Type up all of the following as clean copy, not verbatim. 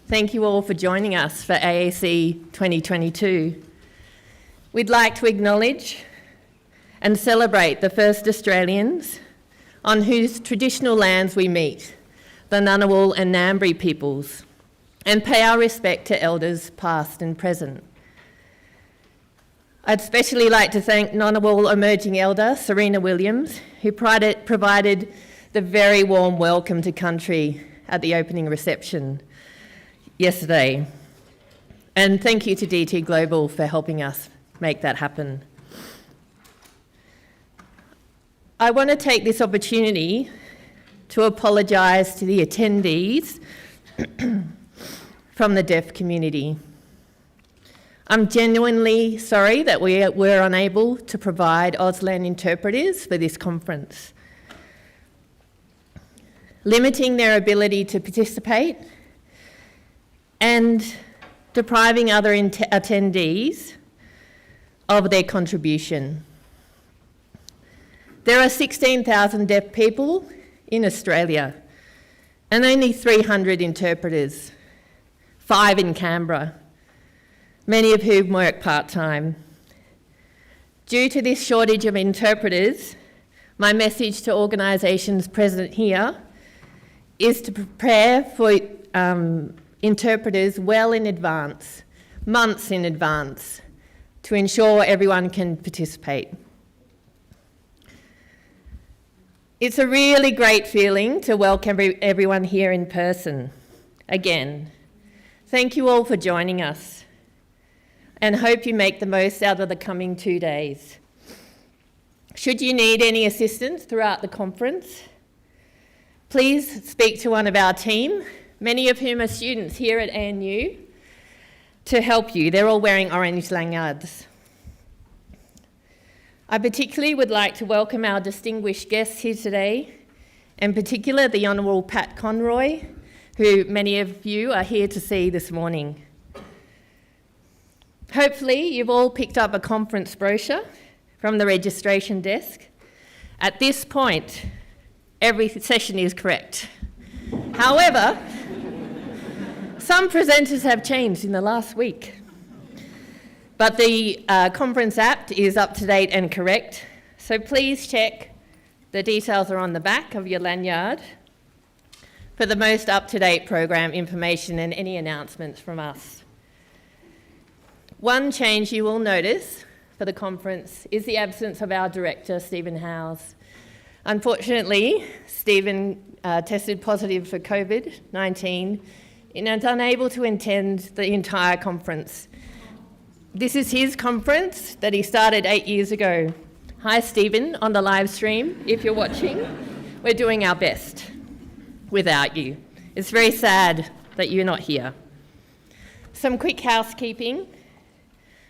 Thank you all for joining us for AAC 2022. We'd like to acknowledge and celebrate the first Australians on whose traditional lands we meet, the Ngunnawal and Ngambri peoples, and pay our respect to elders past and present. I'd especially like to thank Ngunnawal emerging elder Serena Williams, who provided the very warm welcome to country at the opening reception yesterday. And thank you to DT Global for helping us make that happen. I want to take this opportunity to apologise to the attendees from the deaf community. I'm genuinely sorry that we were unable to provide Auslan interpreters for this conference. Limiting their ability to participate and depriving other attendees of their contribution. There are 16,000 deaf people in Australia and only 300 interpreters, 5 in Canberra, many of whom work part-time. Due to this shortage of interpreters, my message to organisations present here is to prepare for interpreters well in advance, months in advance, to ensure everyone can participate. It's a really great feeling to welcome everyone here in person. Again, thank you all for joining us, and hope you make the most out of the coming 2 days. Should you need any assistance throughout the conference, please speak to one of our team, many of whom are students here at ANU, to help you. They're all wearing orange lanyards. I particularly would like to welcome our distinguished guests here today, in particular the Honourable Pat Conroy, who many of you are here to see this morning. Hopefully you've all picked up a conference brochure from the registration desk. At this point, every session is correct. However, some presenters have changed in the last week. But the conference app is up to date and correct, so please check. The details are on the back of your lanyard for the most up-to-date program information and any announcements from us. One change you will notice for the conference is the absence of our director, Stephen Howes. Unfortunately, Stephen tested positive for COVID-19 and is unable to attend the entire conference. This is his conference that he started 8 years ago. Hi, Stephen, on the live stream, if you're watching. We're doing our best without you. It's very sad that you're not here. Some quick housekeeping.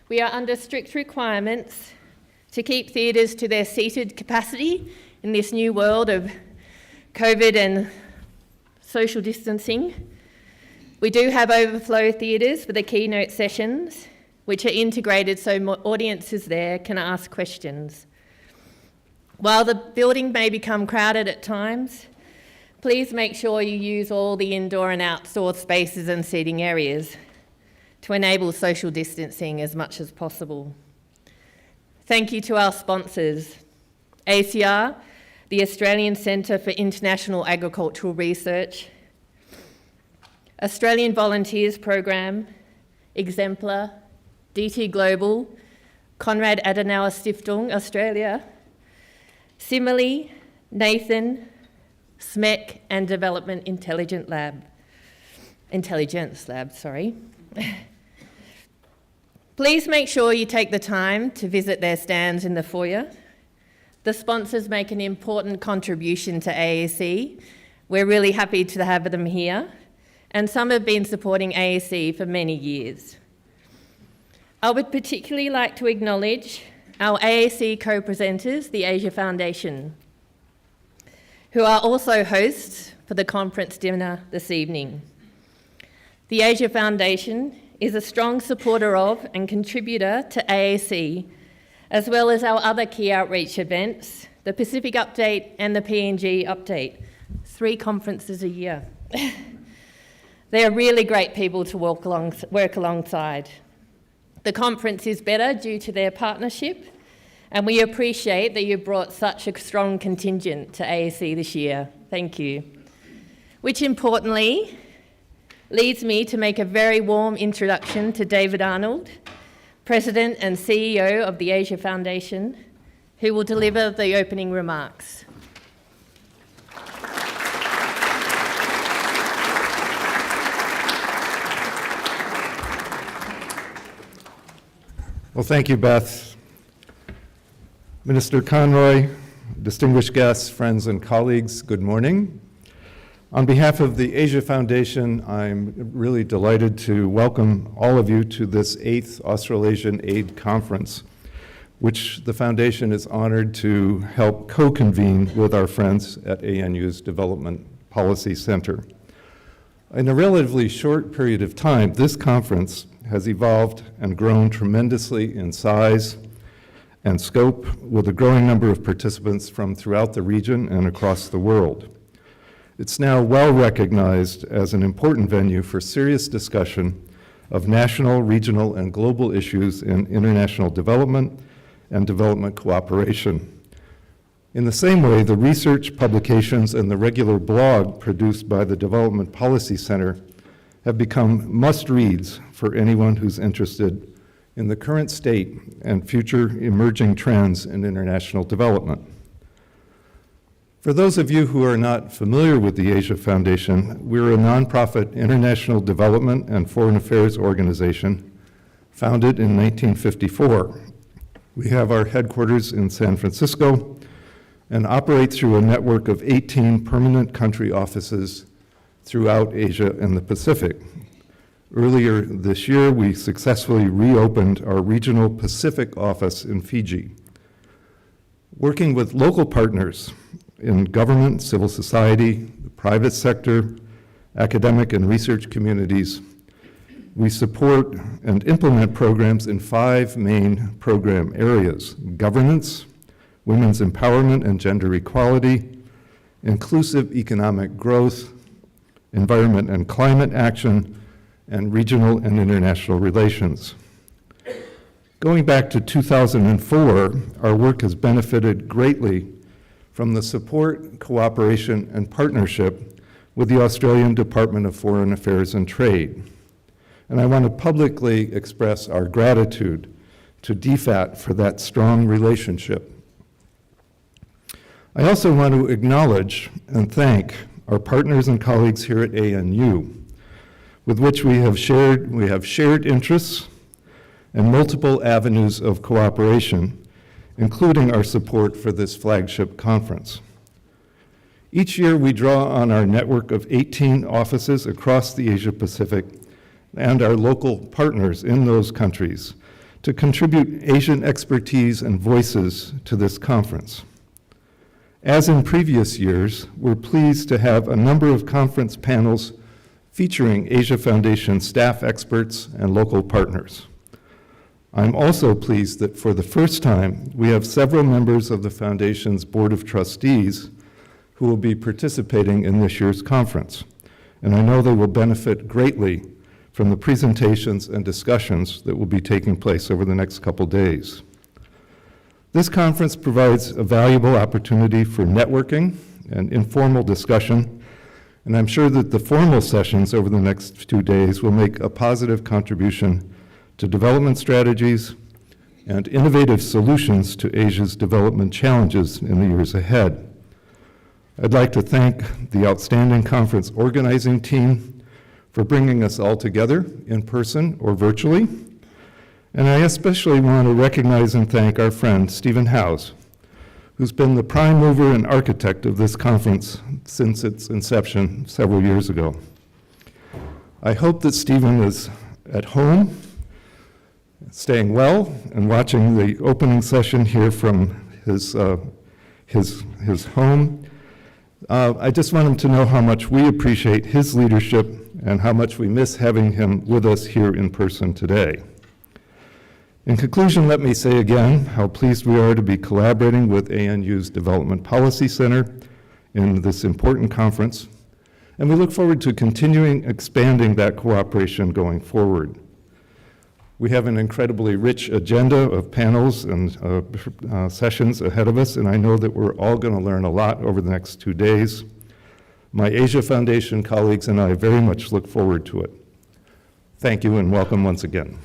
We are under strict requirements to keep theatres to their seated capacity in this new world of COVID and social distancing. We do have overflow theatres for the keynote sessions, which are integrated so audiences there can ask questions. While the building may become crowded at times, please make sure you use all the indoor and outdoor spaces and seating areas to enable social distancing as much as possible. Thank you to our sponsors, ACR, the Australian Centre for International Agricultural Research, Australian Volunteers Program, Exemplar, DT Global, Konrad Adenauer Stiftung Australia, Simile, Nathan, SMEC and Development Intelligence Lab. Please make sure you take the time to visit their stands in the foyer. The sponsors make an important contribution to AAC. We're really happy to have them here, and some have been supporting AAC for many years. I would particularly like to acknowledge our AAC co-presenters, the Asia Foundation, who are also hosts for the conference dinner this evening. The Asia Foundation is a strong supporter of and contributor to AAC, as well as our other key outreach events, the Pacific Update and the PNG Update, 3 conferences a year. They are really great people to work alongside. The conference is better due to their partnership, and we appreciate that you brought such a strong contingent to AAC this year. Thank you. Which importantly leads me to make a very warm introduction to David Arnold, President and CEO of the Asia Foundation, who will deliver the opening remarks. Well, thank you, Beth. Minister Conroy, distinguished guests, friends, and colleagues, good morning. On behalf of the Asia Foundation, I'm really delighted to welcome all of you to this 8th Australasian Aid Conference, which the Foundation is honored to help co-convene with our friends at ANU's Development Policy Center. In a relatively short period of time, this conference has evolved and grown tremendously in size and scope, with a growing number of participants from throughout the region and across the world. It's now well recognized as an important venue for serious discussion of national, regional, and global issues in international development and development cooperation. In the same way, the research, publications, and the regular blog produced by the Development Policy Center have become must-reads for anyone who's interested in the current state and future emerging trends in international development. For those of you who are not familiar with the Asia Foundation, we're a nonprofit international development and foreign affairs organization founded in 1954. We have our headquarters in San Francisco and operate through a network of 18 permanent country offices throughout Asia and the Pacific. Earlier this year, we successfully reopened our regional Pacific office in Fiji. Working with local partners in government, civil society, the private sector, academic and research communities, we support and implement programs in 5 main program areas: governance, women's empowerment and gender equality, inclusive economic growth, environment and climate action, and regional and international relations. Going back to 2004, our work has benefited greatly from the support, cooperation, and partnership with the Australian Department of Foreign Affairs and Trade. And I want to publicly express our gratitude to DFAT for that strong relationship. I also want to acknowledge and thank our partners and colleagues here at ANU, with which we have shared interests and multiple avenues of cooperation, including our support for this flagship conference. Each year we draw on our network of 18 offices across the Asia Pacific and our local partners in those countries to contribute Asian expertise and voices to this conference. As in previous years, we're pleased to have a number of conference panels featuring Asia Foundation staff experts and local partners. I'm also pleased that for the first time, we have several members of the Foundation's Board of Trustees who will be participating in this year's conference, and I know they will benefit greatly from the presentations and discussions that will be taking place over the next couple days. This conference provides a valuable opportunity for networking and informal discussion, and I'm sure that the formal sessions over the next 2 days will make a positive contribution to development strategies and innovative solutions to Asia's development challenges in the years ahead. I'd like to thank the outstanding conference organizing team for bringing us all together in person or virtually. And I especially want to recognize and thank our friend, Stephen Howes, who's been the prime mover and architect of this conference since its inception several years ago. I hope that Stephen is at home, staying well, and watching the opening session here from his home. I just want him to know how much we appreciate his leadership and how much we miss having him with us here in person today. In conclusion, let me say again how pleased we are to be collaborating with ANU's Development Policy Center in this important conference, and we look forward to continuing expanding that cooperation going forward. We have an incredibly rich agenda of panels and sessions ahead of us, and I know that we're all going to learn a lot over the next 2 days. My Asia Foundation colleagues and I very much look forward to it. Thank you and welcome once again.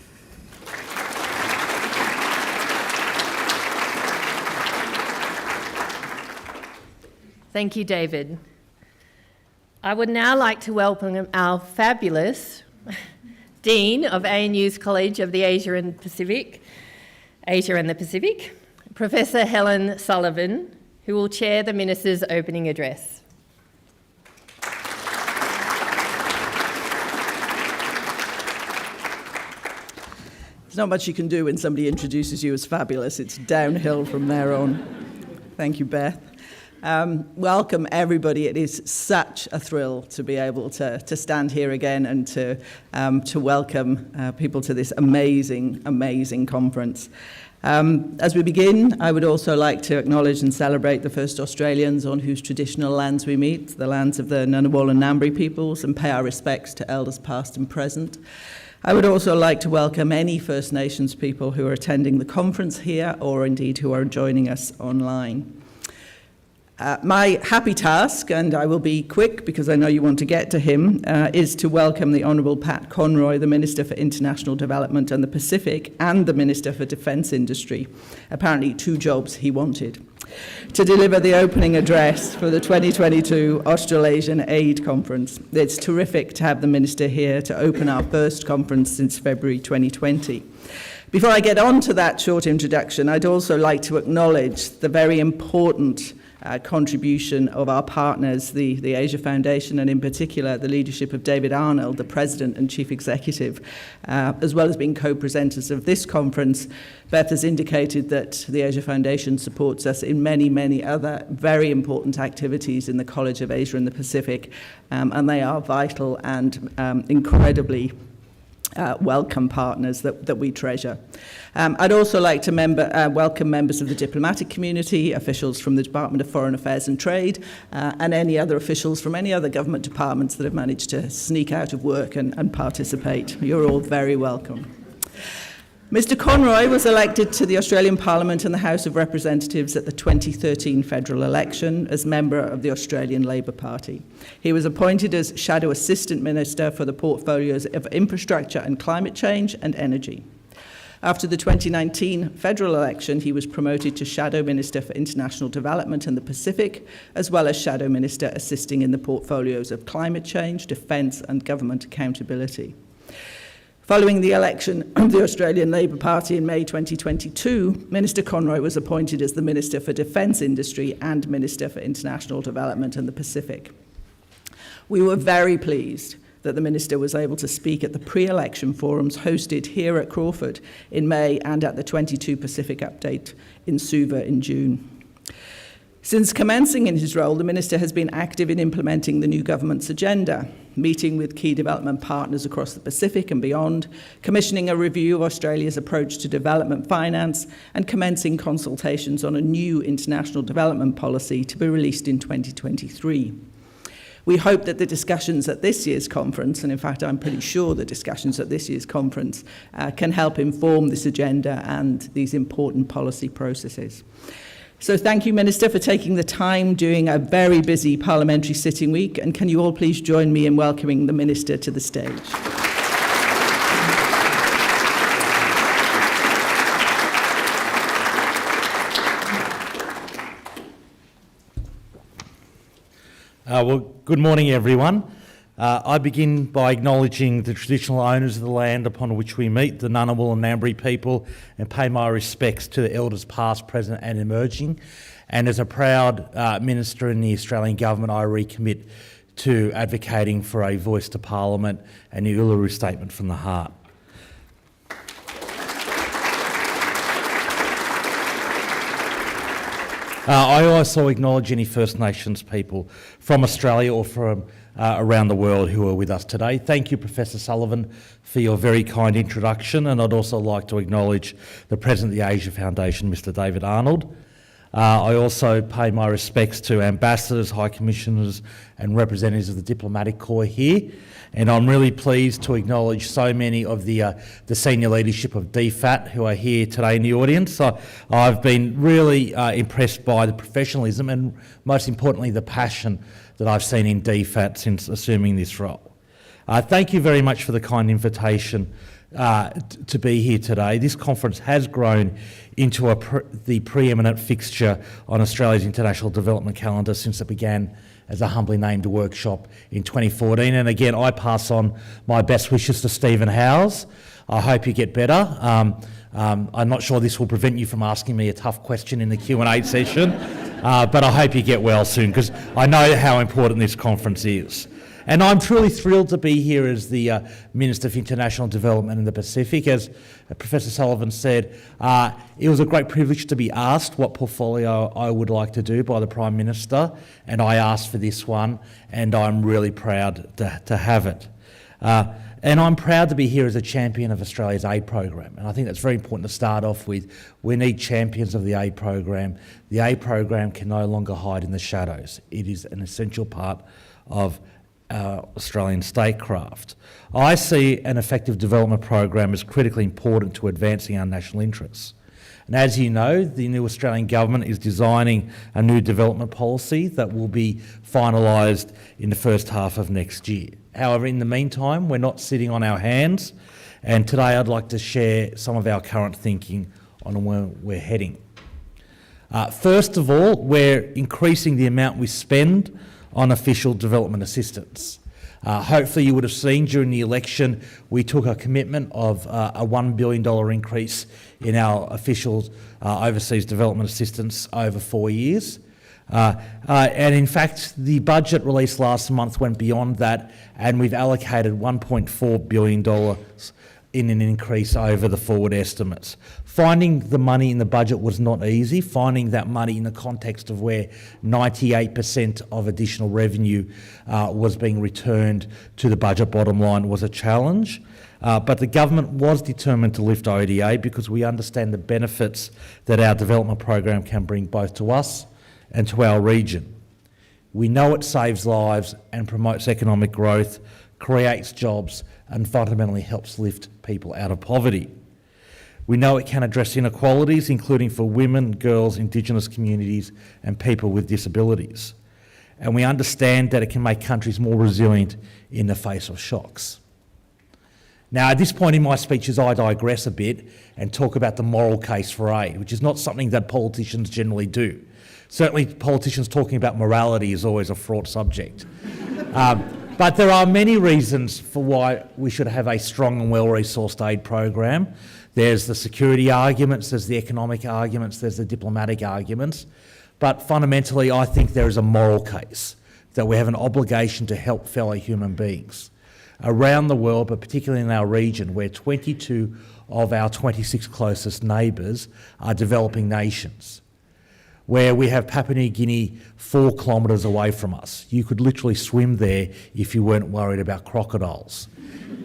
Thank you, David. I would now like to welcome our fabulous Dean of ANU's College of the Asia and the Pacific, Professor Helen Sullivan, who will chair the Minister's opening address. There's not much you can do when somebody introduces you as fabulous. It's downhill from there on. Thank you, Beth. Welcome, everybody. It is such a thrill to be able to stand here again and to welcome people to this amazing conference. As we begin, I would also like to acknowledge and celebrate the first Australians on whose traditional lands we meet, the lands of the Ngunnawal and Ngambri peoples, and pay our respects to elders past and present. I would also like to welcome any First Nations people who are attending the conference here or indeed who are joining us online. My happy task, and I will be quick because I know you want to get to him, is to welcome the Honourable Pat Conroy, the Minister for International Development and the Pacific, and the Minister for Defence Industry, apparently 2 jobs he wanted, to deliver the opening address for the 2022 Australasian Aid Conference. It's terrific to have the Minister here to open our first conference since February 2020. Before I get on to that short introduction, I'd also like to acknowledge the very important contribution of our partners, the Asia Foundation, and in particular the leadership of David Arnold, the President and Chief Executive, as well as being co-presenters of this conference. Beth has indicated that the Asia Foundation supports us in many other very important activities in the College of Asia and the Pacific, and they are vital and incredibly welcome partners that we treasure. I'd also like to welcome members of the diplomatic community, officials from the Department of Foreign Affairs and Trade, and any other officials from any other government departments that have managed to sneak out of work and participate. You're all very welcome. Mr. Conroy was elected to the Australian Parliament and the House of Representatives at the 2013 federal election as member of the Australian Labor Party. He was appointed as Shadow Assistant Minister for the portfolios of Infrastructure and Climate Change and Energy. After the 2019 federal election, he was promoted to Shadow Minister for International Development and the Pacific, as well as Shadow Minister assisting in the portfolios of Climate Change, Defence and Government Accountability. Following the election of the Australian Labor Party in May 2022, Minister Conroy was appointed as the Minister for Defence Industry and Minister for International Development and the Pacific. We were very pleased that the Minister was able to speak at the pre-election forums hosted here at Crawford in May and at the 22 Pacific Update in Suva in June. Since commencing in his role, the Minister has been active in implementing the new government's agenda, meeting with key development partners across the Pacific and beyond, commissioning a review of Australia's approach to development finance, and commencing consultations on a new international development policy to be released in 2023. We hope that the discussions at this year's conference, and in fact I'm pretty sure the discussions at this year's conference, can help inform this agenda and these important policy processes. So thank you, Minister, for taking the time during a very busy parliamentary sitting week, and can you all please join me in welcoming the Minister to the stage. Well, good morning, everyone. I begin by acknowledging the traditional owners of the land upon which we meet, the Ngunnawal and Ngambri people, and pay my respects to the elders past, present and emerging. And as a proud minister in the Australian government, I recommit to advocating for a voice to Parliament and the Uluru Statement from the Heart. I also acknowledge any First Nations people from Australia or from around the world who are with us today. Thank you, Professor Sullivan, for your very kind introduction, and I'd also like to acknowledge the President of the Asia Foundation, Mr. David Arnold. I also pay my respects to ambassadors, high commissioners and representatives of the diplomatic corps here. And I'm really pleased to acknowledge so many of the senior leadership of DFAT who are here today in the audience. I've been really impressed by the professionalism and, most importantly, the passion that I've seen in DFAT since assuming this role. Thank you very much for the kind invitation to be here today. This conference has grown into the preeminent fixture on Australia's international development calendar since it began as a humbly named workshop in 2014. And again, I pass on my best wishes to Stephen Howes. I hope you get better. I'm not sure this will prevent you from asking me a tough question in the Q&A session, but I hope you get well soon, because I know how important this conference is. And I'm truly thrilled to be here as the Minister for International Development in the Pacific. As Professor Sullivan said, it was a great privilege to be asked what portfolio I would like to do by the Prime Minister, and I asked for this one, and I'm really proud to have it. And I'm proud to be here as a champion of Australia's aid program, and I think that's very important to start off with. We need champions of the aid program. The aid program can no longer hide in the shadows. It is an essential part of our Australian statecraft. I see an effective development program as critically important to advancing our national interests. And as you know, the new Australian government is designing a new development policy that will be finalised in the first half of next year. However, in the meantime, we're not sitting on our hands, and today I'd like to share some of our current thinking on where we're heading. First of all, we're increasing the amount we spend on official development assistance. Hopefully you would have seen during the election we took a commitment of a $1 billion increase in our official overseas development assistance over 4 years. And in fact, the budget released last month went beyond that, and we've allocated $1.4 billion in an increase over the forward estimates. Finding the money in the budget was not easy. Finding that money in the context of where 98% of additional revenue was being returned to the budget bottom line was a challenge. But the government was determined to lift ODA because we understand the benefits that our development program can bring both to us and to our region. We know it saves lives and promotes economic growth, creates jobs, and fundamentally helps lift people out of poverty. We know it can address inequalities, including for women, girls, Indigenous communities, and people with disabilities. And we understand that it can make countries more resilient in the face of shocks. Now, at this point in my speeches, I digress a bit and talk about the moral case for aid, which is not something that politicians generally do. Certainly, politicians talking about morality is always a fraught subject. But there are many reasons for why we should have a strong and well-resourced aid program. There's the security arguments, there's the economic arguments, there's the diplomatic arguments. But fundamentally, I think there is a moral case that we have an obligation to help fellow human beings around the world, but particularly in our region, where 22 of our 26 closest neighbours are developing nations, where we have Papua New Guinea 4 kilometres away from us. You could literally swim there if you weren't worried about crocodiles.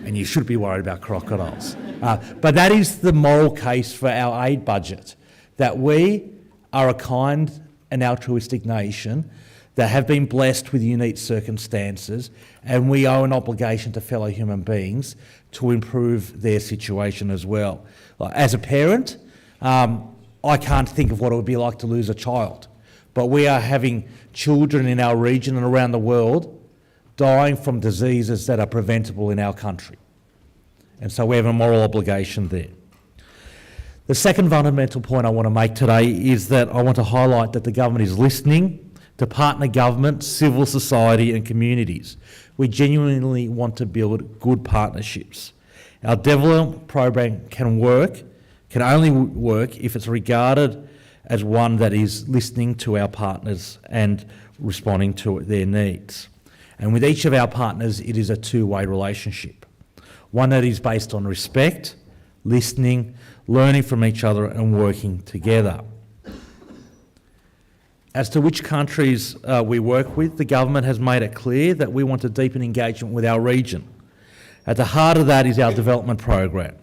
And you should be worried about crocodiles. But that is the moral case for our aid budget, that we are a kind and altruistic nation that have been blessed with unique circumstances, and we owe an obligation to fellow human beings to improve their situation as well. As a parent, I can't think of what it would be like to lose a child, but we are having children in our region and around the world dying from diseases that are preventable in our country. And so we have a moral obligation there. The second fundamental point I want to make today is that I want to highlight that the government is listening to partner governments, civil society and communities. We genuinely want to build good partnerships. Our development program can only work if it's regarded as one that is listening to our partners and responding to their needs. And with each of our partners, it is a two-way relationship, one that is based on respect, listening, learning from each other and working together. As to which countries we work with, the government has made it clear that we want to deepen engagement with our region. At the heart of that is our development program.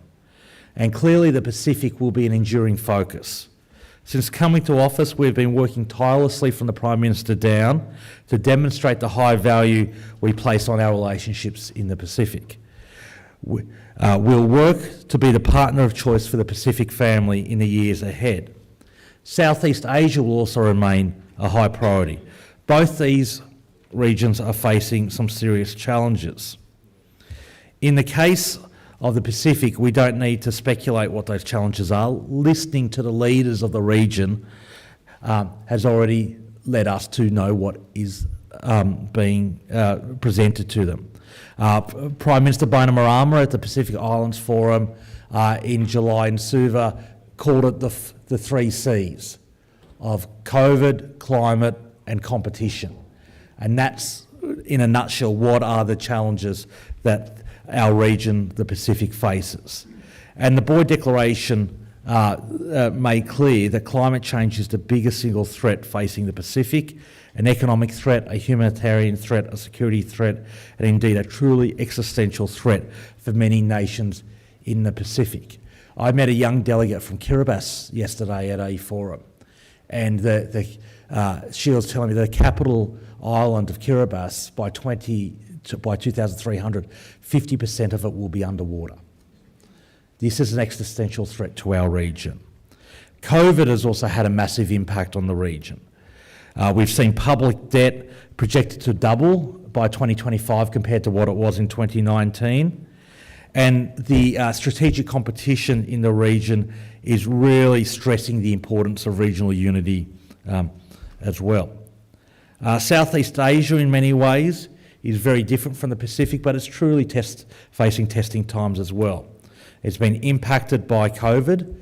And clearly the Pacific will be an enduring focus. Since coming to office, we've been working tirelessly from the Prime Minister down to demonstrate the high value we place on our relationships in the Pacific. We'll work to be the partner of choice for the Pacific family in the years ahead. Southeast Asia will also remain a high priority. Both these regions are facing some serious challenges. In the case of the Pacific, we don't need to speculate what those challenges are. Listening to the leaders of the region has already led us to know what is being presented to them. Prime Minister Bainimarama at the Pacific Islands Forum in July in Suva called it the three Cs of COVID, climate and competition. And that's, in a nutshell, what are the challenges that our region, the Pacific, faces. And the Boyd Declaration made clear that climate change is the biggest single threat facing the Pacific, an economic threat, a humanitarian threat, a security threat, and indeed a truly existential threat for many nations in the Pacific. I met a young delegate from Kiribati yesterday at a forum, and she was telling me the capital island of Kiribati by 2300, 50% of it will be underwater. This is an existential threat to our region. COVID has also had a massive impact on the region. We've seen public debt projected to double by 2025 compared to what it was in 2019. And the strategic competition in the region is really stressing the importance of regional unity as well. Southeast Asia, in many ways, is very different from the Pacific, but it's truly facing testing times as well. It's been impacted by COVID.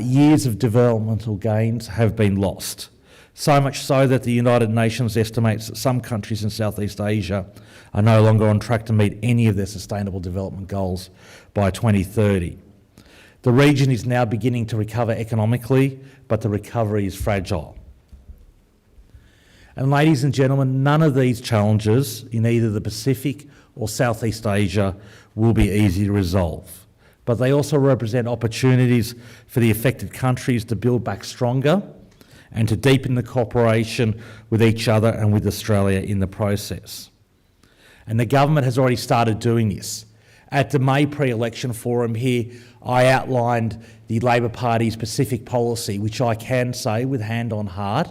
Years of developmental gains have been lost. So much so that the United Nations estimates that some countries in Southeast Asia are no longer on track to meet any of their sustainable development goals by 2030. The region is now beginning to recover economically, but the recovery is fragile. And ladies and gentlemen, none of these challenges in either the Pacific or Southeast Asia will be easy to resolve. But they also represent opportunities for the affected countries to build back stronger and to deepen the cooperation with each other and with Australia in the process. And the government has already started doing this. At the May pre-election forum here, I outlined the Labor Party's Pacific policy, which I can say with hand on heart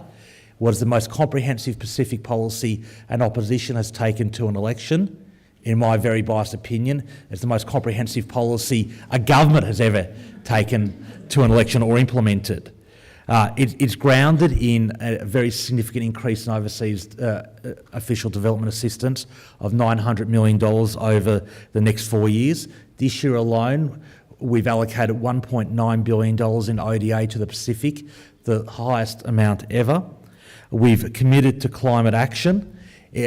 was the most comprehensive Pacific policy an opposition has taken to an election. In my very biased opinion, it's the most comprehensive policy a government has ever taken to an election or implemented. It's grounded in a very significant increase in overseas official development assistance of $900 million over the next 4 years. This year alone, we've allocated $1.9 billion in ODA to the Pacific, the highest amount ever. We've committed to climate action,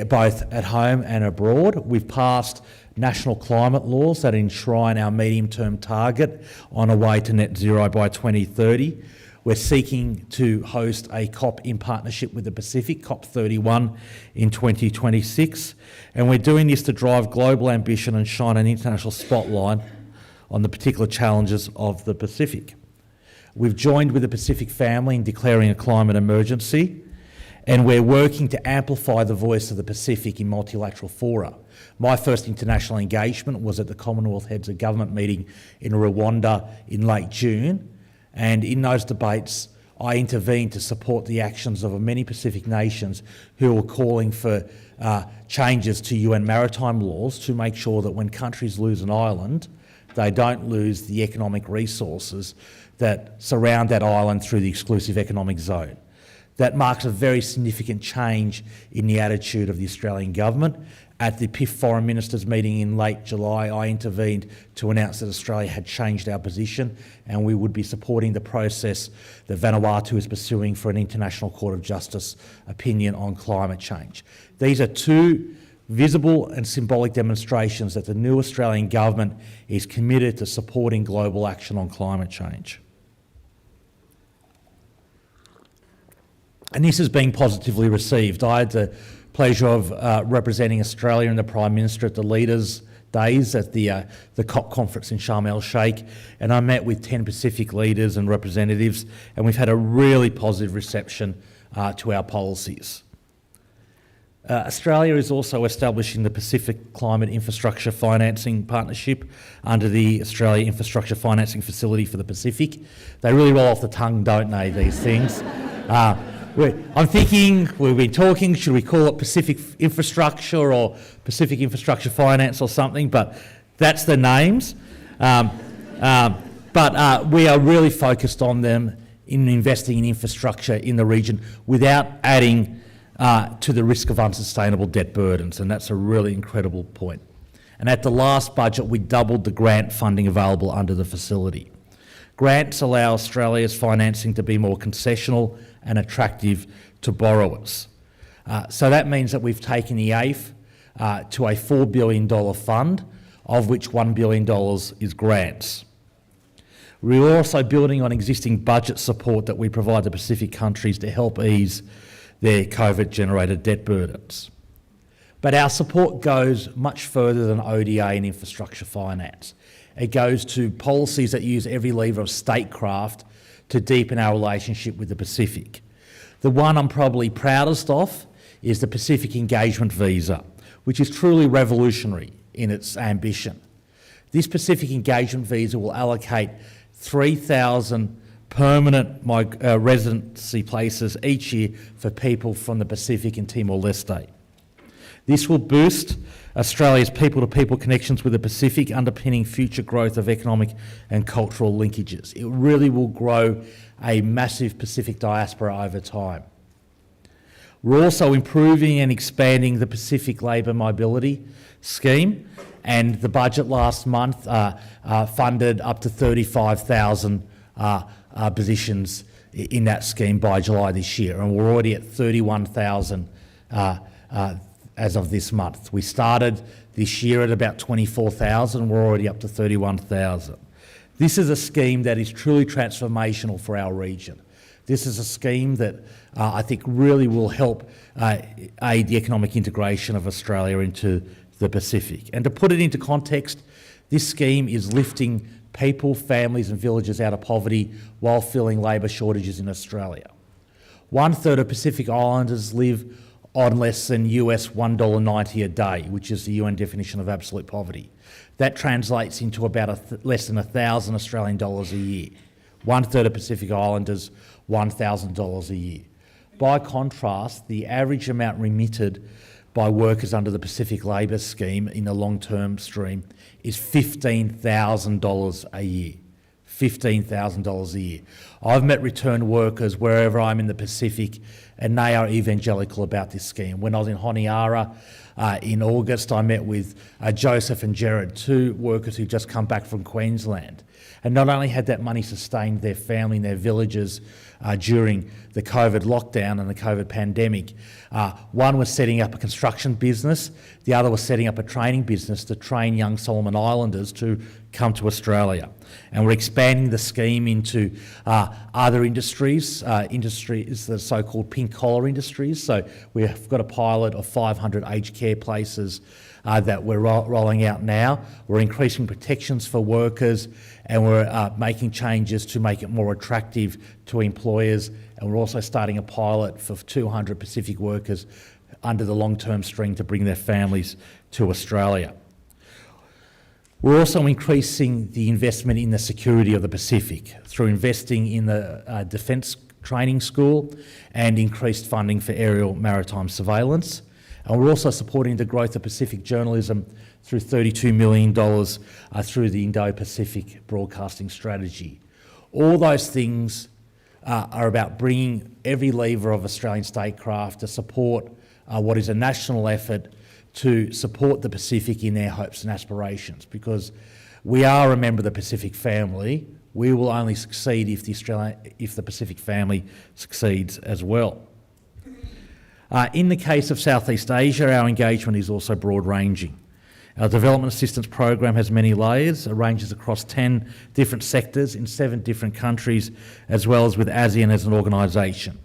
both at home and abroad. We've passed national climate laws that enshrine our medium-term target on a way to net zero by 2030. We're seeking to host a COP in partnership with the Pacific, COP31 in 2026. And we're doing this to drive global ambition and shine an international spotlight on the particular challenges of the Pacific. We've joined with the Pacific family in declaring a climate emergency, and we're working to amplify the voice of the Pacific in multilateral fora. My first international engagement was at the Commonwealth Heads of Government meeting in Rwanda in late June, and in those debates I intervened to support the actions of many Pacific nations who were calling for changes to UN maritime laws to make sure that when countries lose an island, they don't lose the economic resources that surround that island through the exclusive economic zone. That marks a very significant change in the attitude of the Australian government. At the PIF Foreign Ministers meeting in late July, I intervened to announce that Australia had changed our position and we would be supporting the process that Vanuatu is pursuing for an International Court of Justice opinion on climate change. These are two visible and symbolic demonstrations that the new Australian government is committed to supporting global action on climate change. And this is being positively received. I had the pleasure of representing Australia and the Prime Minister at the Leaders days at the COP conference in Sharm el-Sheikh, and I met with 10 Pacific leaders and representatives, and we've had a really positive reception to our policies. Australia is also establishing the Pacific Climate Infrastructure Financing Partnership under the Australia Infrastructure Financing Facility for the Pacific. They really roll off the tongue, don't they, these things? I'm thinking, we've been talking, should we call it Pacific Infrastructure or Pacific Infrastructure Finance or something, but that's the names. But we are really focused on them in investing in infrastructure in the region without adding to the risk of unsustainable debt burdens, and that's a really incredible point. And at the last budget, we doubled the grant funding available under the facility. Grants allow Australia's financing to be more concessional and attractive to borrowers. So that means that we've taken the AIF to a $4 billion fund, of which $1 billion is grants. We're also building on existing budget support that we provide the Pacific countries to help ease their COVID-generated debt burdens. But our support goes much further than ODA and infrastructure finance. It goes to policies that use every lever of statecraft to deepen our relationship with the Pacific. The one I'm probably proudest of is the Pacific Engagement Visa, which is truly revolutionary in its ambition. This Pacific Engagement Visa will allocate 3,000 permanent residency places each year for people from the Pacific and Timor-Leste. This will boost Australia's people-to-people connections with the Pacific, underpinning future growth of economic and cultural linkages. It really will grow a massive Pacific diaspora over time. We're also improving and expanding the Pacific Labour Mobility Scheme, and the budget last month funded up to 35,000 positions in that scheme by July this year, and we're already at 31,000 as of this month. We started this year at about 24,000, we're already up to 31,000. This is a scheme that is truly transformational for our region. This is a scheme that I think really will help aid the economic integration of Australia into the Pacific. And to put it into context, this scheme is lifting people, families and villages out of poverty while filling labour shortages in Australia. 1/3 of Pacific Islanders live on less than US $1.90 a day, which is the UN definition of absolute poverty. That translates into about less than $1,000 Australian dollars a year. 1/3 of Pacific Islanders, $1,000 a year. By contrast, the average amount remitted by workers under the Pacific Labour Scheme in the long-term stream is $15,000 a year. $15,000 a year. I've met returned workers wherever I'm in the Pacific, and they are evangelical about this scheme. When I was in Honiara in August, I met with Joseph and Jared, two workers who'd just come back from Queensland. And not only had that money sustained their family and their villages during the COVID lockdown and the COVID pandemic, one was setting up a construction business, the other was setting up a training business to train young Solomon Islanders to come to Australia. And we're expanding the scheme into other industries, the so-called pink-collar industries. So we've got a pilot of 500 aged care places that we're rolling out now. We're increasing protections for workers, and we're making changes to make it more attractive to employers. And we're also starting a pilot for 200 Pacific workers under the long-term stream to bring their families to Australia. We're also increasing the investment in the security of the Pacific through investing in the Defence Training School and increased funding for aerial maritime surveillance. And we're also supporting the growth of Pacific journalism through $32 million through the Indo-Pacific Broadcasting Strategy. All those things are about bringing every lever of Australian statecraft to support what is a national effort to support the Pacific in their hopes and aspirations, because we are a member of the Pacific family. We will only succeed if the Pacific family succeeds as well. In the case of Southeast Asia, our engagement is also broad-ranging. Our development assistance program has many layers, it ranges across 10 different sectors in 7 different countries, as well as with ASEAN as an organisation.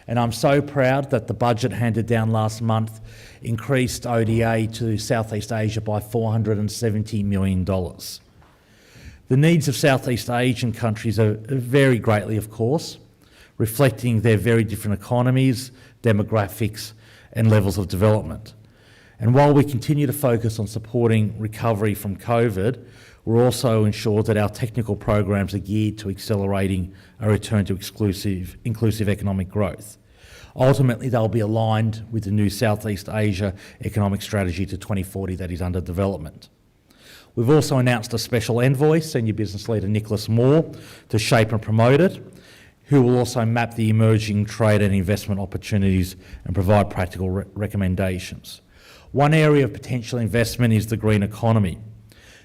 And I'm so proud that the budget handed down last month increased ODA to Southeast Asia by $470 million. The needs of Southeast Asian countries vary greatly, of course, reflecting their very different economies, demographics, and levels of development. And while we continue to focus on supporting recovery from COVID, we're also ensured that our technical programs are geared to accelerating a return to inclusive economic growth. Ultimately, they'll be aligned with the new Southeast Asia Economic Strategy to 2040 that is under development. We've also announced a special envoy, Senior Business Leader Nicholas Moore, to shape and promote it, who will also map the emerging trade and investment opportunities and provide practical recommendations. One area of potential investment is the green economy.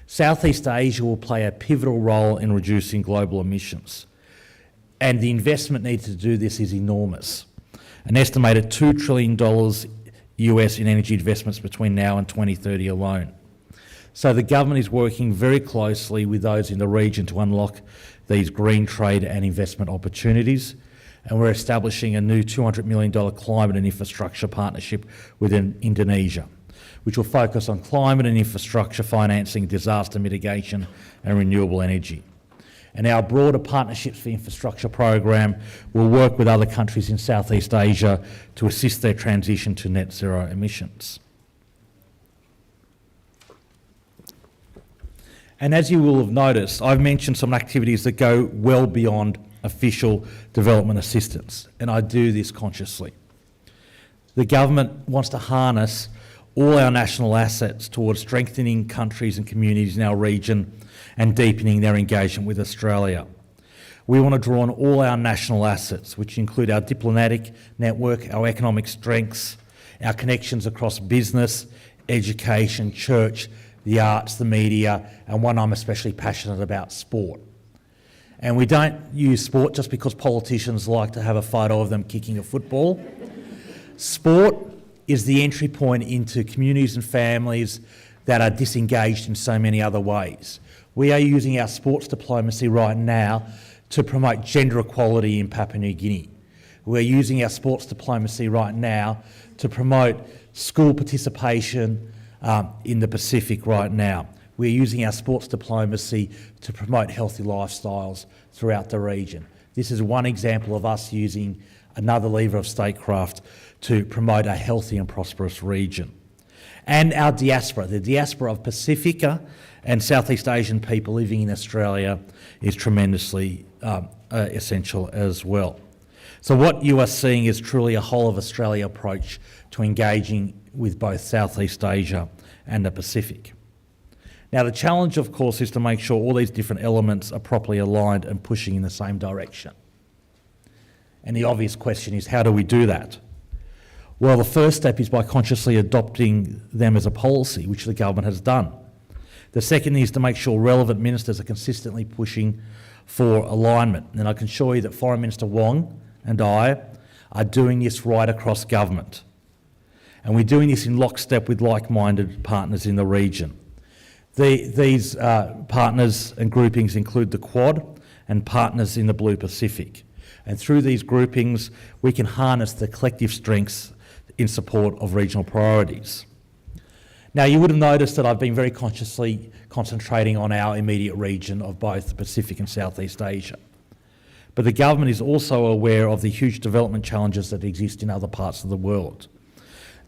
Southeast Asia will play a pivotal role in reducing global emissions, and the investment needed to do this is enormous. An estimated $2 trillion US in energy investments between now and 2030 alone. So the government is working very closely with those in the region to unlock these green trade and investment opportunities, and we're establishing a new $200 million climate and infrastructure partnership with Indonesia, which will focus on climate and infrastructure financing, disaster mitigation and renewable energy. And our broader Partnerships for Infrastructure program will work with other countries in Southeast Asia to assist their transition to net zero emissions. And as you will have noticed, I've mentioned some activities that go well beyond official development assistance, and I do this consciously. The government wants to harness all our national assets towards strengthening countries and communities in our region and deepening their engagement with Australia. We want to draw on all our national assets, which include our diplomatic network, our economic strengths, our connections across business, education, church, the arts, the media, and one I'm especially passionate about, sport. And we don't use sport just because politicians like to have a photo of them kicking a football. Sport is the entry point into communities and families that are disengaged in so many other ways. We are using our sports diplomacy right now to promote gender equality in Papua New Guinea. We're using our sports diplomacy right now to promote school participation in the Pacific right now. We're using our sports diplomacy to promote healthy lifestyles throughout the region. This is one example of us using another lever of statecraft to promote a healthy and prosperous region. And our diaspora, the diaspora of Pacifica and Southeast Asian people living in Australia is tremendously essential as well. So what you are seeing is truly a whole of Australia approach to engaging with both Southeast Asia and the Pacific. Now the challenge, of course, is to make sure all these different elements are properly aligned and pushing in the same direction. And the obvious question is, how do we do that? Well, the first step is by consciously adopting them as a policy, which the government has done. The second is to make sure relevant ministers are consistently pushing for alignment. And I can assure you that Foreign Minister Wong and I are doing this right across government. And we're doing this in lockstep with like-minded partners in the region. These partners and groupings include the Quad and partners in the Blue Pacific. And through these groupings, we can harness the collective strengths in support of regional priorities. Now, you would have noticed that I've been very consciously concentrating on our immediate region of both the Pacific and Southeast Asia. But the government is also aware of the huge development challenges that exist in other parts of the world.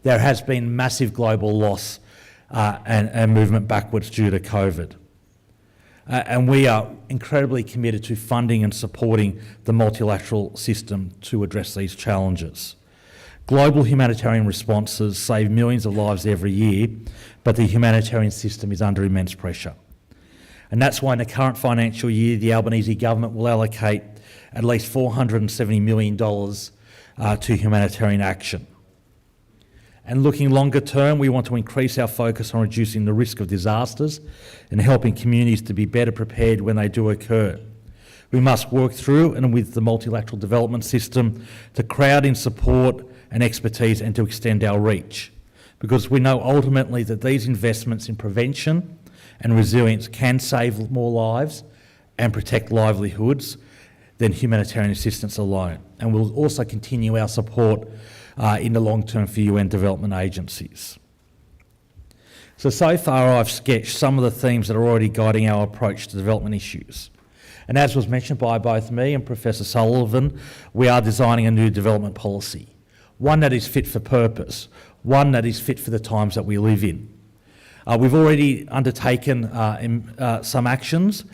There has been massive global loss and movement backwards due to COVID. And we are incredibly committed to funding and supporting the multilateral system to address these challenges. Global humanitarian responses save millions of lives every year, but the humanitarian system is under immense pressure. And that's why in the current financial year, the Albanese government will allocate at least $470 million to humanitarian action. And looking longer term, we want to increase our focus on reducing the risk of disasters and helping communities to be better prepared when they do occur. We must work through and with the multilateral development system to crowd in support and expertise and to extend our reach, because we know ultimately that these investments in prevention and resilience can save more lives and protect livelihoods. than humanitarian assistance alone. And we'll also continue our support in the long term for UN development agencies. So far I've sketched some of the themes that are already guiding our approach to development issues. And as was mentioned by both me and Professor Sullivan, we are designing a new development policy, one that is fit for purpose, one that is fit for the times that we live in. We've already undertaken some actions,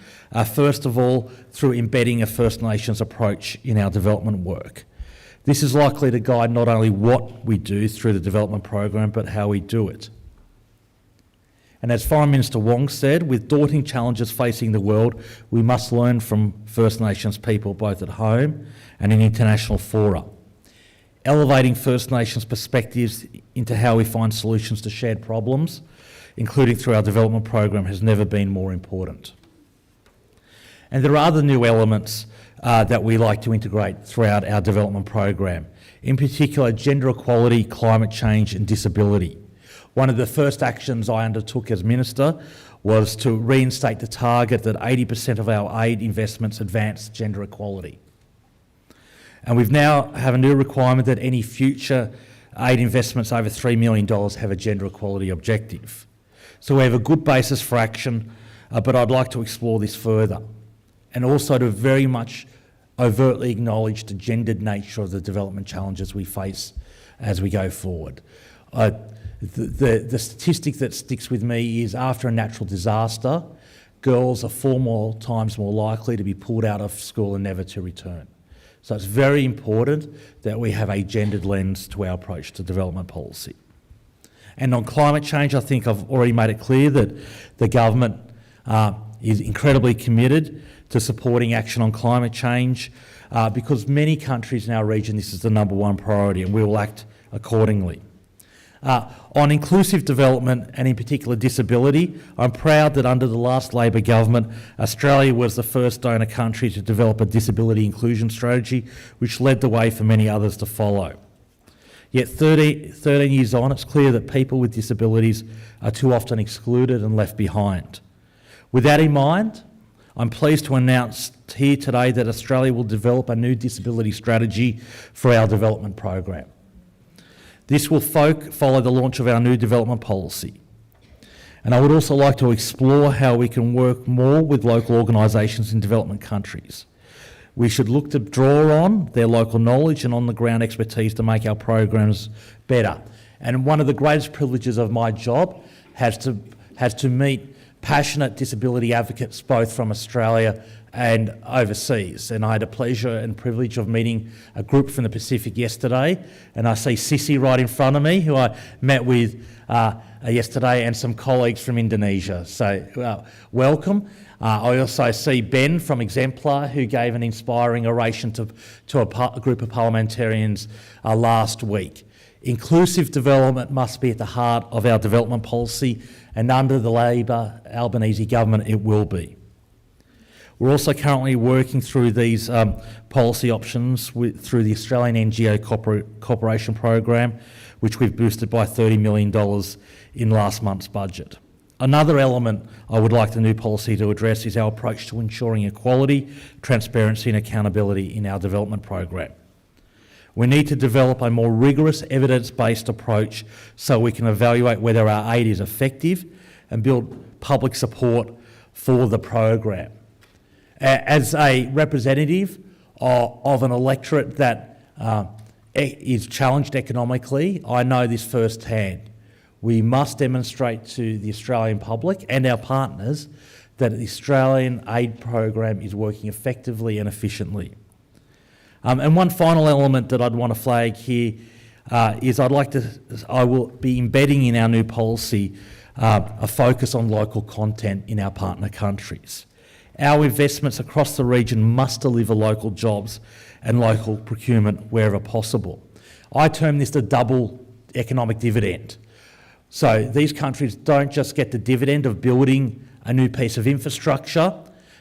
first of all through embedding a First Nations approach in our development work. This is likely to guide not only what we do through the development program, but how we do it. And as Foreign Minister Wong said, with daunting challenges facing the world, we must learn from First Nations people both at home and in international fora. Elevating First Nations perspectives into how we find solutions to shared problems, including through our development program, has never been more important. And there are other new elements that we like to integrate throughout our development program, in particular gender equality, climate change and disability. One of the first actions I undertook as Minister was to reinstate the target that 80% of our aid investments advance gender equality. And we've now have a new requirement that any future aid investments over $3 million have a gender equality objective. So we have a good basis for action, but I'd like to explore this further, and also to very much overtly acknowledge the gendered nature of the development challenges we face as we go forward. The statistic that sticks with me is after a natural disaster, girls are 4 more times more likely to be pulled out of school and never to return. So it's very important that we have a gendered lens to our approach to development policy. And on climate change, I think I've already made it clear that the government is incredibly committed to supporting action on climate change because many countries in our region, this is the #1 priority, and we will act accordingly. On inclusive development and in particular disability, I'm proud that under the last Labor government, Australia was the first donor country to develop a disability inclusion strategy, which led the way for many others to follow. Yet 13 years on, it's clear that people with disabilities are too often excluded and left behind. With that in mind, I'm pleased to announce here today that Australia will develop a new disability strategy for our development program. This will follow the launch of our new development policy. And I would also like to explore how we can work more with local organisations in development countries. We should look to draw on their local knowledge and on-the-ground expertise to make our programs better. And one of the greatest privileges of my job has to meet passionate disability advocates both from Australia and overseas. And I had a pleasure and privilege of meeting a group from the Pacific yesterday, and I see Sissy right in front of me, who I met with yesterday, and some colleagues from Indonesia. So welcome. I also see Ben from Exemplar, who gave an inspiring oration to a group of parliamentarians last week. Inclusive development must be at the heart of our development policy, and under the Labor Albanese government it will be. We're also currently working through these policy options through the Australian NGO Cooperation Program, which we've boosted by $30 million in last month's budget. Another element I would like the new policy to address is our approach to ensuring equality, transparency and accountability in our development program. We need to develop a more rigorous evidence-based approach so we can evaluate whether our aid is effective and build public support for the program. As a representative of an electorate that is challenged economically, I know this firsthand. We must demonstrate to the Australian public and our partners that the Australian aid program is working effectively and efficiently. And one final element that I'd want to flag here is I will be embedding in our new policy a focus on local content in our partner countries. Our investments across the region must deliver local jobs and local procurement wherever possible. I term this the double economic dividend. So these countries don't just get the dividend of building a new piece of infrastructure,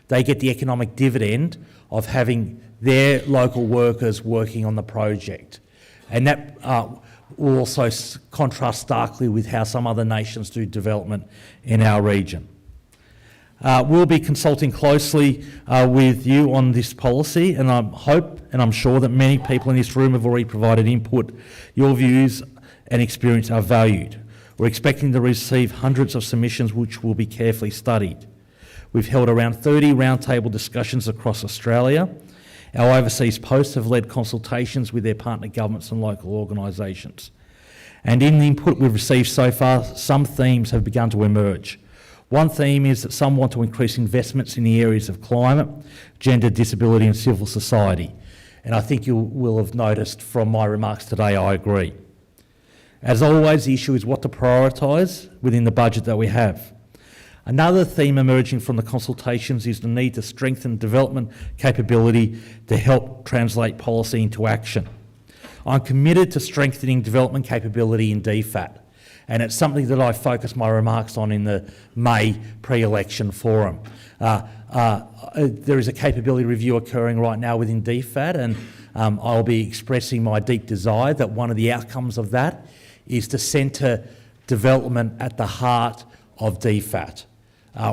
they get the economic dividend of having their local workers working on the project. And that will also contrast starkly with how some other nations do development in our region. We'll be consulting closely with you on this policy, and I hope and I'm sure that many people in this room have already provided input. Your views and experience are valued. We're expecting to receive hundreds of submissions which will be carefully studied. We've held around 30 roundtable discussions across Australia. Our overseas posts have led consultations with their partner governments and local organisations. And in the input we've received so far, some themes have begun to emerge. One theme is that some want to increase investments in the areas of climate, gender, disability and civil society. And I think you will have noticed from my remarks today, I agree. As always, the issue is what to prioritise within the budget that we have. Another theme emerging from the consultations is the need to strengthen development capability to help translate policy into action. I'm committed to strengthening development capability in DFAT, and it's something that I focus my remarks on in the May pre-election forum. There is a capability review occurring right now within DFAT, and I'll be expressing my deep desire that one of the outcomes of that is to centre development at the heart of DFAT.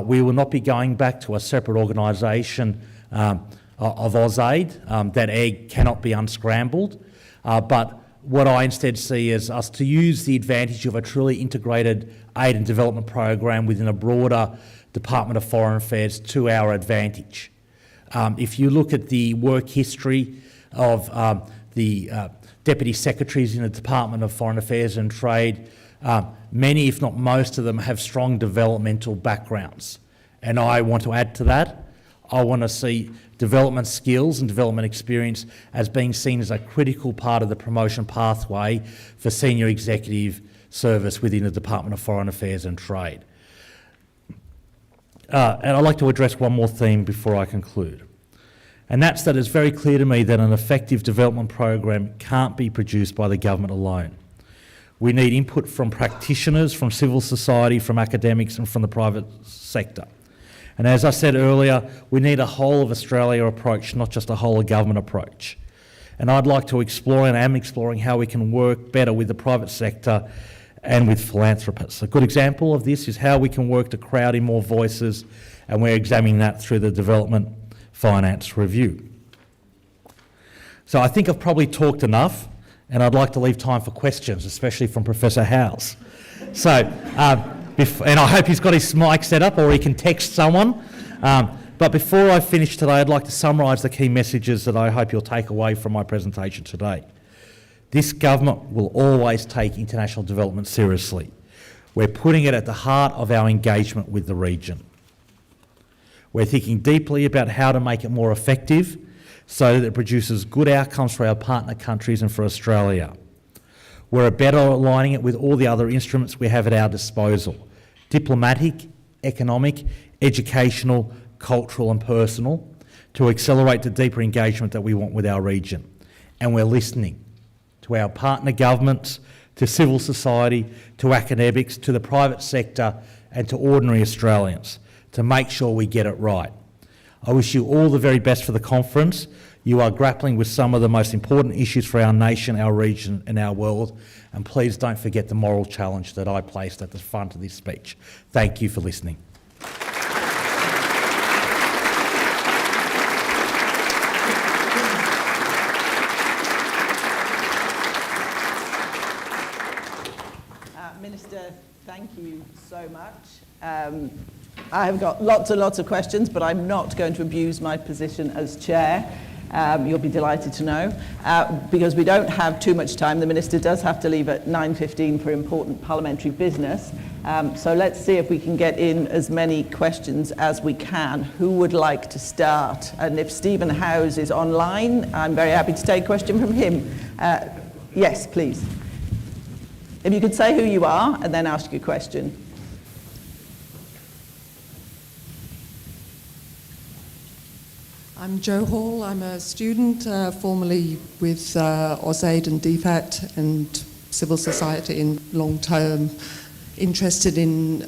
We will not be going back to a separate organisation of AusAid. That egg cannot be unscrambled, but what I instead see is us to use the advantage of a truly integrated aid and development program within a broader Department of Foreign Affairs to our advantage. If you look at the work history of the Deputy Secretaries in the Department of Foreign Affairs and Trade, many, if not most of them, have strong developmental backgrounds. And I want to add to that. I want to see development skills and development experience as being seen as a critical part of the promotion pathway for senior executive service within the Department of Foreign Affairs and Trade. And I'd like to address one more theme before I conclude. And that's that it's very clear to me that an effective development program can't be produced by the government alone. We need input from practitioners, from civil society, from academics and from the private sector. And as I said earlier, we need a whole of Australia approach, not just a whole of government approach. And I'd like to explore, and am exploring, how we can work better with the private sector and with philanthropists. A good example of this is how we can work to crowd in more voices, and we're examining that through the Development Finance Review. So I think I've probably talked enough, and I'd like to leave time for questions, especially from Professor Howes. So, and I hope he's got his mic set up or he can text someone. But before I finish today, I'd like to summarise the key messages that I hope you'll take away from my presentation today. This government will always take international development seriously. We're putting it at the heart of our engagement with the region. We're thinking deeply about how to make it more effective so that it produces good outcomes for our partner countries and for Australia. We're better aligning it with all the other instruments we have at our disposal: diplomatic, economic, educational, cultural and personal, to accelerate the deeper engagement that we want with our region. And we're listening to our partner governments, to civil society, to academics, to the private sector and to ordinary Australians to make sure we get it right. I wish you all the very best for the conference. You are grappling with some of the most important issues for our nation, our region and our world, and please don't forget the moral challenge that I placed at the front of this speech. Thank you for listening. Minister, thank you so much. I have got lots and lots of questions, but I'm not going to abuse my position as chair. You'll be delighted to know. Because we don't have too much time, the Minister does have to leave at 9:15 for important parliamentary business. So let's see if we can get in as many questions as we can. Who would like to start? And if Stephen Howes is online, I'm very happy to take a question from him. Yes, please. If you could say who you are and then ask your question. I'm Jo Hall. I'm a student, formerly with AusAid and DFAT and civil society in long term, interested in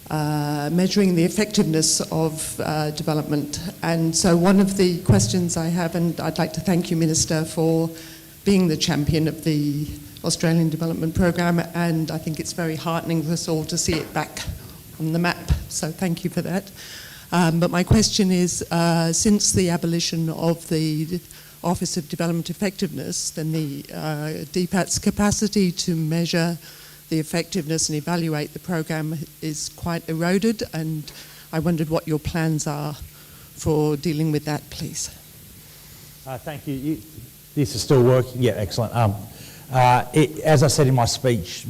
measuring the effectiveness of development. And so one of the questions I have, and I'd like to thank you, Minister, for being the champion of the Australian Development Programme, and I think it's very heartening for us all to see it back on the map so thank you for that. But my question is, since the abolition of the Office of Development Effectiveness, then the DPAT's capacity to measure the effectiveness and evaluate the program is quite eroded, and I wondered what your plans are for dealing with that, please. Thank you. This is still working? Yeah, excellent. As I said in my speech,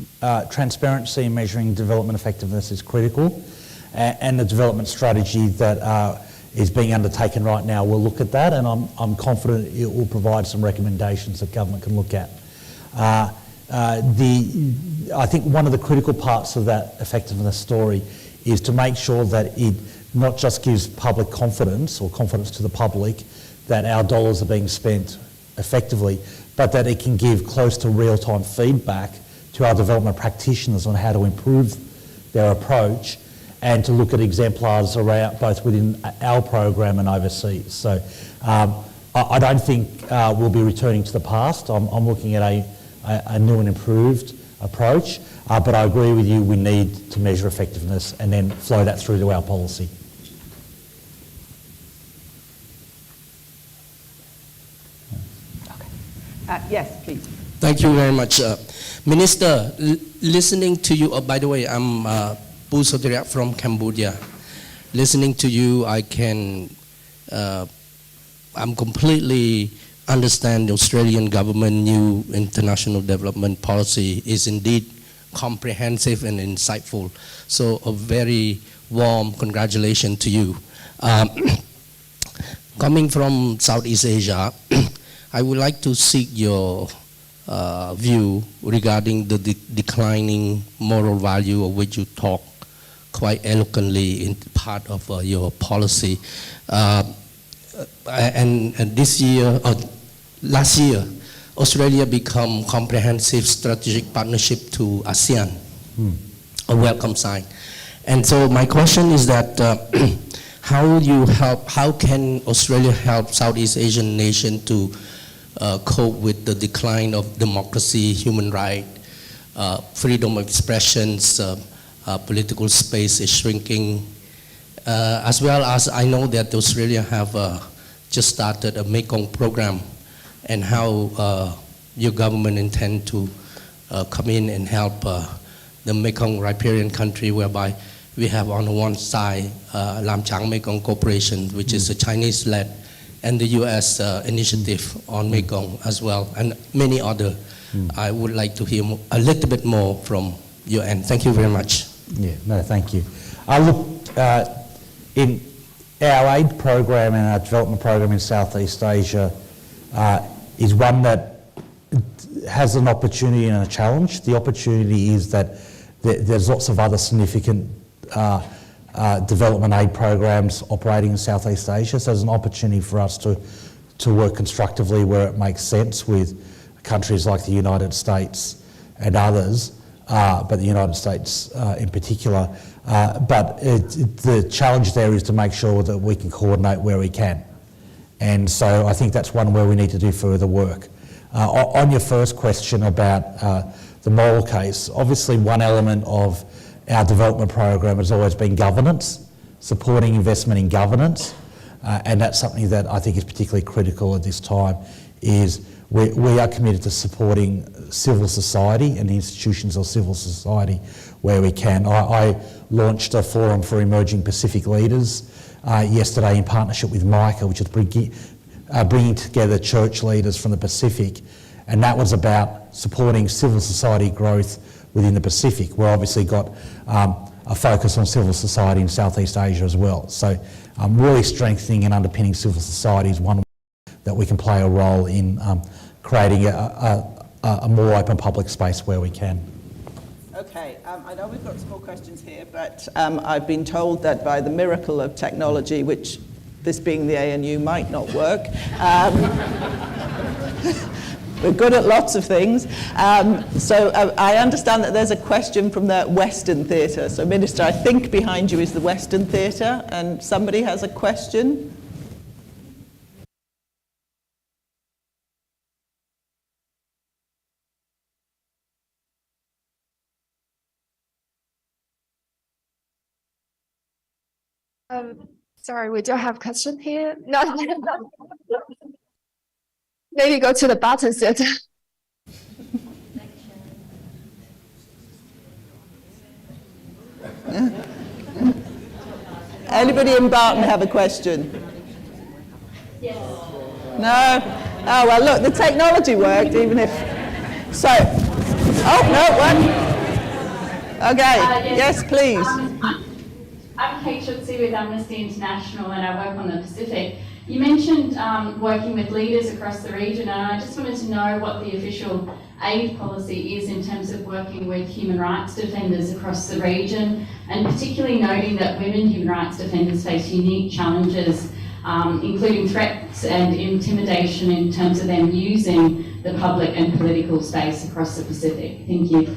transparency in measuring development effectiveness is critical, and the development strategy that is being undertaken right now will look at that, and I'm confident it will provide some recommendations that government can look at. I think one of the critical parts of that effectiveness story is to make sure that it not just gives public confidence or confidence to the public that our dollars are being spent effectively, but that it can give close to real-time feedback to our development practitioners on how to improve their approach and to look at exemplars around both within our program and overseas. So I don't think we'll be returning to the past. I'm looking at a new and improved approach, but I agree with you, we need to measure effectiveness and then flow that through to our policy. Yes, please. Thank you very much. Minister, listening to you, by the way, I'm Pu Sotirak from Cambodia. Listening to you, I'm completely understand the Australian government new international development policy is indeed comprehensive and insightful. So a very warm congratulations to you. Coming from Southeast Asia, I would like to seek your view regarding the declining moral value of which you talk quite eloquently in part of your policy. And this year, or last year, Australia become comprehensive strategic partnership to ASEAN, a welcome sign. And so my question is that how can Australia help Southeast Asian nation to cope with the decline of democracy, human rights, freedom of expressions, political space is shrinking, as well as I know that Australia have just started a Mekong program, and how your government intend to come in and help the Mekong riparian country, whereby we have on the one side Lam Chang Mekong Corporation, which is a Chinese-led, and the U.S. initiative on Mekong as well, and many other. I would like to hear a little bit more from your end. Thank you very much. Yeah, no, thank you. Look, in our aid program and our development program in Southeast Asia is one that has an opportunity and a challenge. The opportunity is that there's lots of other significant development aid programs operating in Southeast Asia, so there's an opportunity for us to work constructively where it makes sense with countries like the United States and others, but the United States in particular. But the challenge there is to make sure that we can coordinate where we can. And so I think that's one where we need to do further work. On your first question about the moral case, obviously one element of our development program has always been governance, supporting investment in governance, and that's something that I think is particularly critical at this time, is we are committed to supporting civil society and the institutions of civil society where we can. I launched a forum for emerging Pacific leaders yesterday in partnership with MICA, which is bringing together church leaders from the Pacific, and that was about supporting civil society growth within the Pacific. We've obviously got a focus on civil society in Southeast Asia as well. So really strengthening and underpinning civil society is one that we can play a role in creating a more open public space where we can. Okay, I know we've got some more questions here, but I've been told that by the miracle of technology, which this being the ANU might not work, we're good at lots of things. So I understand that there's a question from the Western Theatre. So Minister, I think behind you is the Western Theatre, and somebody has a question. Sorry, we don't have question here. No, maybe go to the bottom set. Anybody in Barton have a question? Yes. No? Oh, well, look, the technology worked, even if... So, oh, no, what? Okay, yes, please. I'm Kate Schutze with Amnesty International and I work on the Pacific. You mentioned working with leaders across the region, and I just wanted to know what the official aid policy is in terms of working with human rights defenders across the region, and particularly noting that women human rights defenders face unique challenges, including threats and intimidation in terms of them using the public and political space across the Pacific. Thank you.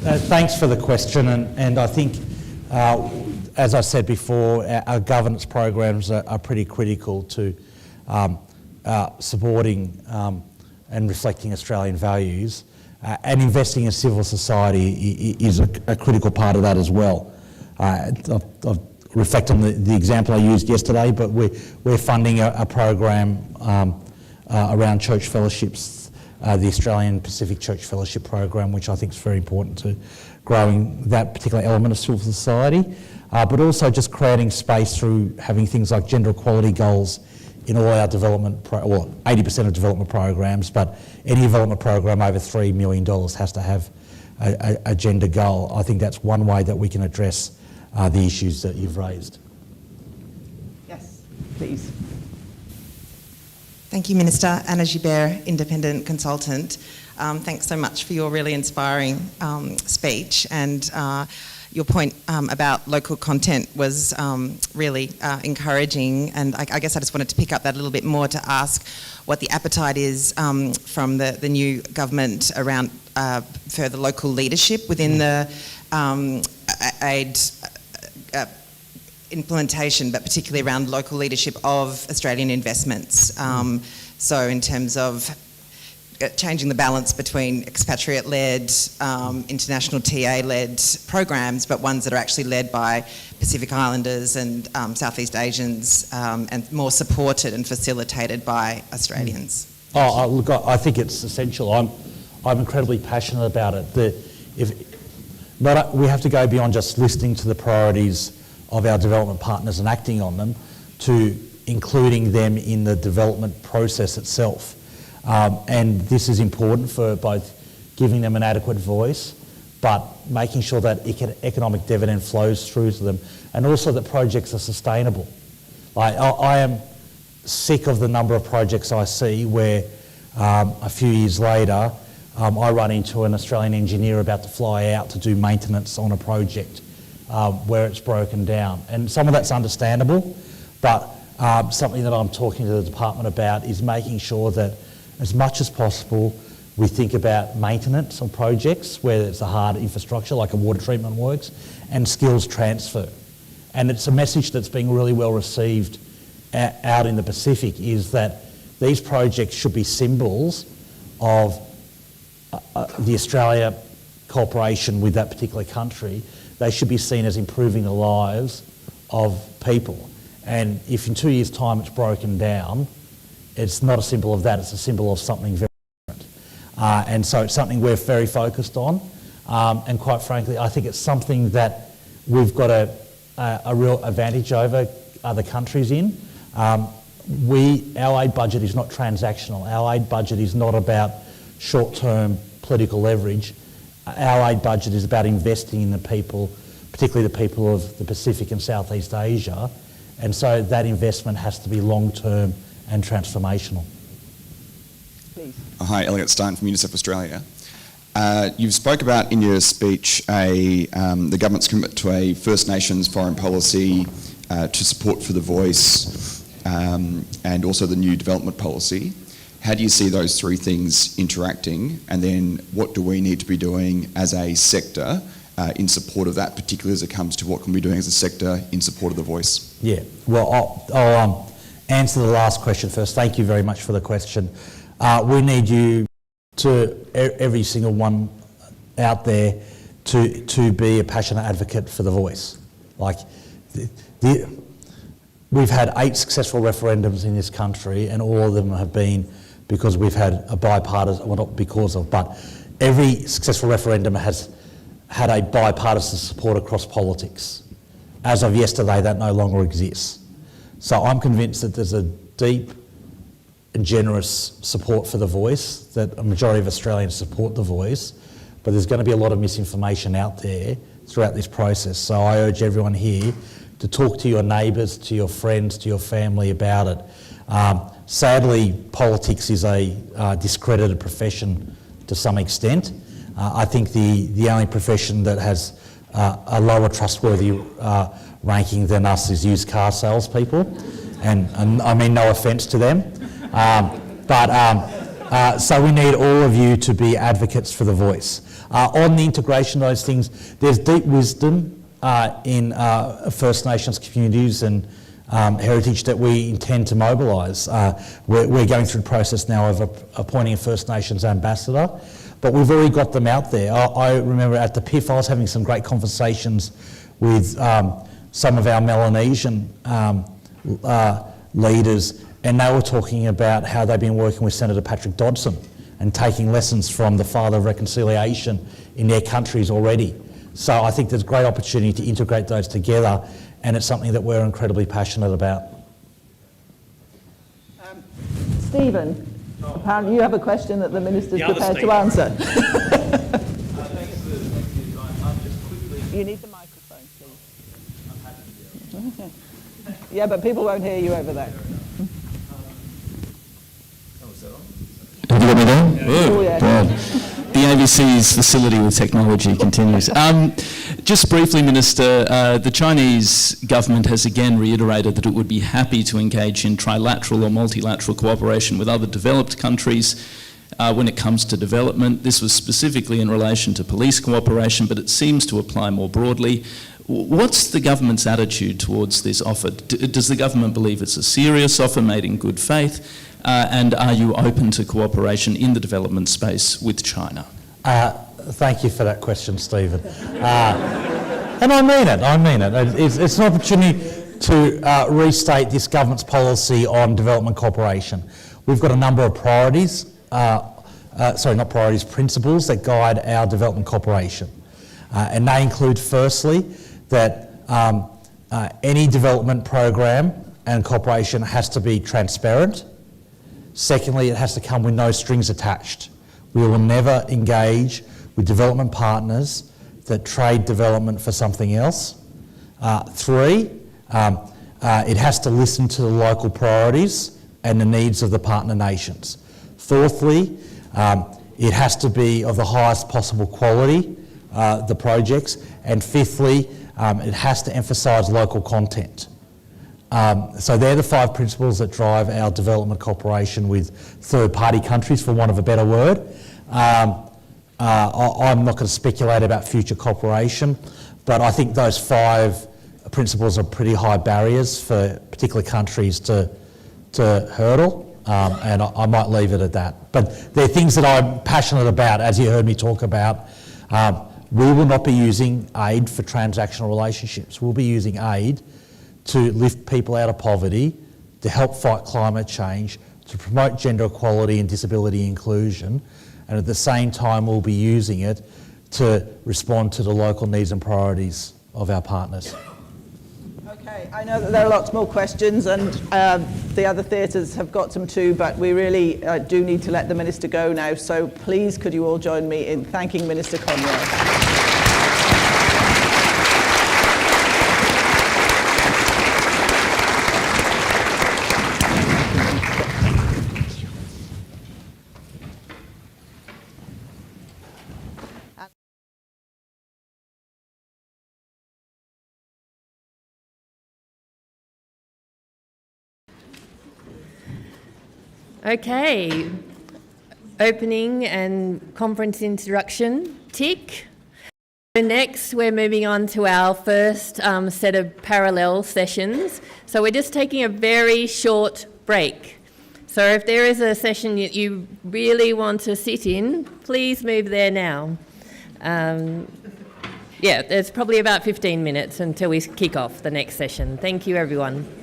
Thanks for the question, and I think, as I said before, our governance programs are pretty critical to supporting and reflecting Australian values, and investing in civil society is a critical part of that as well. I've reflect on the example I used yesterday, but we're funding a program around church fellowships, the Australian Pacific Church Fellowship Program, which I think is very important to growing that particular element of civil society, but also just creating space through having things like gender equality goals in all our development, 80% of development programs, but any development program over $3 million has to have a gender goal. I think that's one way that we can address the issues that you've raised. Yes, please. Thank you, Minister. Anna Gibert, independent consultant. Thanks so much for your really inspiring speech, and your point about local content was really encouraging, and I guess I just wanted to pick up that a little bit more to ask what the appetite is from the new government around further local leadership within the aid implementation, but particularly around local leadership of Australian investments. So in terms of changing the balance between expatriate-led, international TA-led programs, but ones that are actually led by Pacific Islanders and Southeast Asians, and more supported and facilitated by Australians. Oh, look, I think it's essential. I'm incredibly passionate about it. We have to go beyond just listening to the priorities of our development partners and acting on them, to including them in the development process itself. And this is important for both giving them an adequate voice, but making sure that economic dividend flows through to them, and also that projects are sustainable. I am sick of the number of projects I see where a few years later I run into an Australian engineer about to fly out to do maintenance on a project where it's broken down. And some of that's understandable, but something that I'm talking to the department about is making sure that as much as possible we think about maintenance on projects where it's a hard infrastructure like a water treatment works, and skills transfer. And it's a message that's being really well received out in the Pacific, is that these projects should be symbols of the Australia cooperation with that particular country. They should be seen as improving the lives of people. And if in 2 years' time it's broken down, it's not a symbol of that, it's a symbol of something very different. And so it's something we're very focused on. And quite frankly, I think it's something that we've got a real advantage over other countries in. Our aid budget is not transactional. Our aid budget is not about short-term political leverage. Our aid budget is about investing in the people, particularly the people of the Pacific and Southeast Asia, and so that investment has to be long-term and transformational. Please. Hi, Elliot Stein from UNICEF Australia. You spoke about in your speech the government's commitment to a First Nations foreign policy to support for the voice, and also the new development policy. How do you see those three things interacting, and then what do we need to be doing as a sector in support of that, particularly as it comes to what can we be doing as a sector in support of the voice? Yeah, well, I'll answer the last question first. Thank you very much for the question. We need you to, every single one out there, to be a passionate advocate for the voice. Like, we've had 8 successful referendums in this country, and all of them have been because we've had a bipartisan, well, not because of, but every successful referendum has had a bipartisan support across politics. As of yesterday, that no longer exists. So I'm convinced that there's a deep and generous support for the voice, that a majority of Australians support the voice, but there's going to be a lot of misinformation out there throughout this process. So I urge everyone here to talk to your neighbours, to your friends, to your family about it. Sadly, politics is a discredited profession to some extent. I think the only profession that has a lower trustworthy ranking than us is used car salespeople, and I mean no offence to them, so we need all of you to be advocates for the voice. On the integration of those things, there's deep wisdom in First Nations communities and heritage that we intend to mobilise. We're going through the process now of appointing a First Nations ambassador, but we've already got them out there. I remember at the PIF I was having some great conversations with some of our Melanesian leaders, and they were talking about how they've been working with Senator Patrick Dodson and taking lessons from the Father of Reconciliation in their countries already. So I think there's great opportunity to integrate those together, and it's something that we're incredibly passionate about. Stephen, apparently you have a question that the Minister's prepared to answer. You need the microphone, please. Yeah, but people won't hear you over there. Have you got me there? Oh, yeah. God. The ABC's facility with technology continues. Just briefly, Minister, the Chinese government has again reiterated that it would be happy to engage in trilateral or multilateral cooperation with other developed countries when it comes to development. This was specifically in relation to police cooperation, but it seems to apply more broadly. What's the government's attitude towards this offer? Does the government believe it's a serious offer made in good faith? And are you open to cooperation in the development space with China? Thank you for that question, Stephen. And I mean it. It's an opportunity to restate this government's policy on development cooperation. We've got a number of priorities, principles that guide our development cooperation. And they include, firstly, that any development program and cooperation has to be transparent. Secondly, it has to come with no strings attached. We will never engage with development partners that trade development for something else. 3, it has to listen to the local priorities and the needs of the partner nations. Fourthly, it has to be of the highest possible quality, the projects. And fifthly, it has to emphasise local content. So they're the 5 principles that drive our development cooperation with third-party countries, for want of a better word. I'm not going to speculate about future cooperation, but I think those 5 principles are pretty high barriers for particular countries to hurdle, and I might leave it at that. But they're things that I'm passionate about, as you heard me talk about. We will not be using aid for transactional relationships. We'll be using aid to lift people out of poverty, to help fight climate change, to promote gender equality and disability inclusion, and at the same time we'll be using it to respond to the local needs and priorities of our partners. Okay, I know that there are lots more questions, and the other theatres have got some too, but we really do need to let the Minister go now, so please could you all join me in thanking Minister Conroy. Okay, opening and conference introduction, tick. So next we're moving on to our first set of parallel sessions. So we're just taking a very short break. So if there is a session that you really want to sit in, please move there now. yeah, there's probably about 15 minutes until we kick off the next session. Thank you, everyone.